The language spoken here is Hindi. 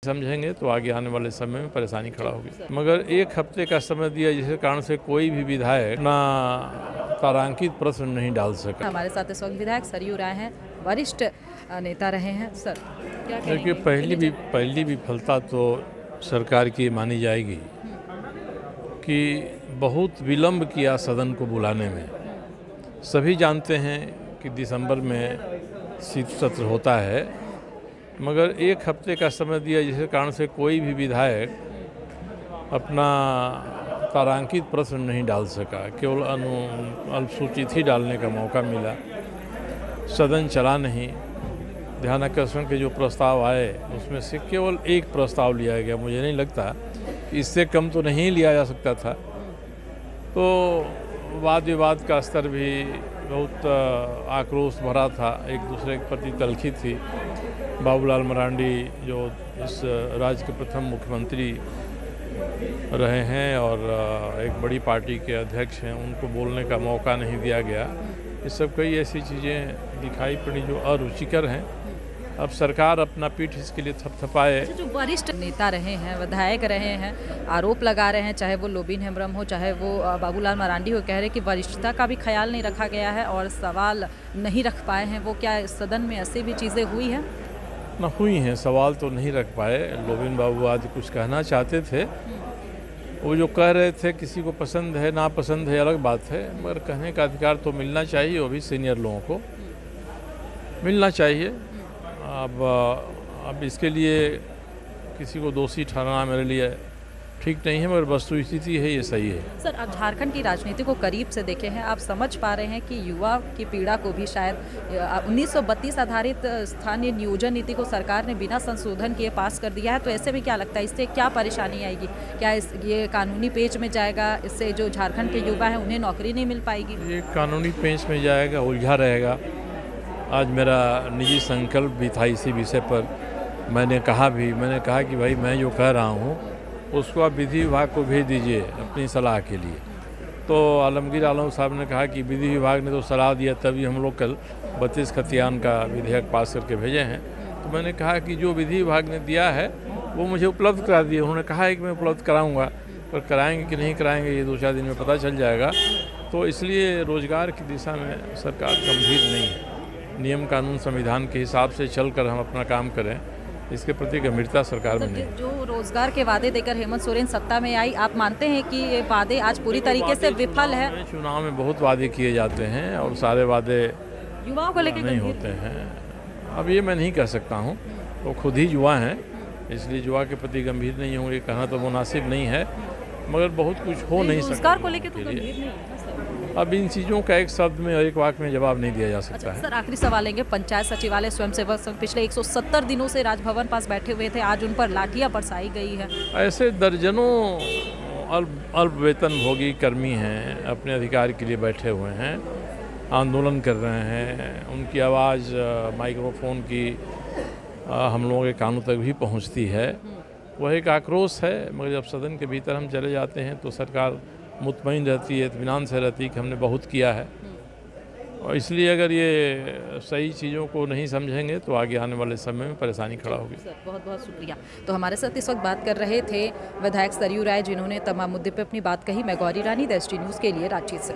समझेंगे तो आगे आने वाले समय में परेशानी खड़ा होगी। मगर एक हफ्ते का समय दिया जिसके कारण से कोई भी विधायक अपना तारांकित प्रश्न नहीं डाल सका। हमारे साथ इस वक्त विधायक सरयू राय हैं, वरिष्ठ नेता रहे हैं। सर क्या देखिए, पहली विफलता तो सरकार की मानी जाएगी कि बहुत विलम्ब किया सदन को बुलाने में। सभी जानते हैं कि दिसंबर में शीत सत्र होता है, मगर एक हफ्ते का समय दिया जिसके कारण से कोई भी विधायक अपना तारांकित प्रश्न नहीं डाल सका। केवल अल्पसूचित ही डालने का मौका मिला। सदन चला नहीं। ध्यानाकर्षण के जो प्रस्ताव आए उसमें से केवल एक प्रस्ताव लिया गया। मुझे नहीं लगता इससे कम तो नहीं लिया जा सकता था। तो वाद विवाद का स्तर भी बहुत आक्रोश भरा था, एक दूसरे के प्रति तलखी थी। बाबूलाल मरांडी जो इस राज्य के प्रथम मुख्यमंत्री रहे हैं और एक बड़ी पार्टी के अध्यक्ष हैं, उनको बोलने का मौका नहीं दिया गया। ये सब कई ऐसी चीज़ें दिखाई पड़ी जो अरुचिकर हैं। अब सरकार अपना पीठ इसके लिए थपथपाए। जो वरिष्ठ नेता रहे हैं, विधायक रहे हैं, आरोप लगा रहे हैं, चाहे वो लोबिन हेम्ब्रम हो, चाहे वो बाबूलाल मरांडी हो, कह रहे कि वरिष्ठता का भी ख्याल नहीं रखा गया है और सवाल नहीं रख पाए हैं। वो क्या सदन में ऐसी भी चीज़ें हुई हैं? ना हुई हैं, सवाल तो नहीं रख पाए। लोबिन बाबू आज कुछ कहना चाहते थे, वो जो कह रहे थे किसी को पसंद है ना पसंद है अलग बात है, मगर कहने का अधिकार तो मिलना चाहिए। वो भी सीनियर लोगों को मिलना चाहिए। अब इसके लिए किसी को दोषी ठहराना मेरे लिए ठीक नहीं है, मगर वस्तु स्थिति है, ये सही है। सर, आप झारखंड की राजनीति को करीब से देखे हैं, आप समझ पा रहे हैं कि युवा की पीड़ा को भी शायद 1932 आधारित स्थानीय नियोजन नीति को सरकार ने बिना संशोधन किए पास कर दिया है। तो ऐसे में क्या लगता है, इससे क्या परेशानी आएगी? क्या ये कानूनी पेच में जाएगा? इससे जो झारखंड के युवा हैं उन्हें नौकरी नहीं मिल पाएगी? ये कानूनी पेच में जाएगा, उलझा रहेगा। आज मेरा निजी संकल्प भी था इसी विषय पर। मैंने कहा कि भाई मैं जो कह रहा हूँ उसको आप विधि विभाग को भेज दीजिए अपनी सलाह के लिए। तो आलमगीर आलम साहब ने कहा कि विधि विभाग ने तो सलाह दिया, तभी हम लोग कल 32 खतियान का विधेयक पास करके भेजे हैं। तो मैंने कहा कि जो विधि विभाग ने दिया है वो मुझे उपलब्ध करा दिए। उन्होंने कहा है कि मैं उपलब्ध कराऊँगा, पर कराएंगे कि नहीं कराएंगे ये 2-4 दिन में पता चल जाएगा। तो इसलिए रोजगार की दिशा में सरकार गंभीर नहीं है। नियम कानून संविधान के हिसाब से चलकर हम अपना काम करें, इसके प्रति गंभीरता सरकार में नहीं। जो रोजगार के वादे देकर हेमंत सोरेन सत्ता में आई, आप मानते हैं कि ये वादे आज पूरी तरीके से विफल है? चुनाव में बहुत वादे किए जाते हैं और सारे वादे युवाओं को लेकर नहीं होते हैं। अब ये मैं नहीं कह सकता हूँ, वो खुद ही युवा हैं, इसलिए युवा के प्रति गंभीर नहीं होंगे कहना तो मुनासिब नहीं है। मगर बहुत कुछ हो नहीं सकता। रोजगार को लेकर तो गंभीर नहीं है। अब इन चीज़ों का एक शब्द में और एक वाक्य में जवाब नहीं दिया जा सकता है। सर, आखिरी सवाल लेंगे। पंचायत सचिवालय स्वयंसेवक संघ पिछले 170 दिनों से राजभवन पास बैठे हुए थे, आज उन पर लाठियां बरसाई गई है। ऐसे दर्जनों अल्प वेतनभोगी कर्मी हैं, अपने अधिकार के लिए बैठे हुए हैं, आंदोलन कर रहे हैं। उनकी आवाज़ माइक्रोफोन की हम लोगों के कानों तक भी पहुंचती है। वह एक आक्रोश है, मगर जब सदन के भीतर हम चले जाते हैं तो सरकार मुतमईन रहती है, इत्मीनान से रहती है कि हमने बहुत किया है। और इसलिए अगर ये सही चीज़ों को नहीं समझेंगे तो आगे आने वाले समय में परेशानी खड़ा होगी। सर, बहुत बहुत शुक्रिया। तो हमारे साथ इस वक्त बात कर रहे थे विधायक सरयू राय, जिन्होंने तमाम मुद्दे पर अपनी बात कही। मैं गौरी रानी, द ST न्यूज़ के लिए रांची से।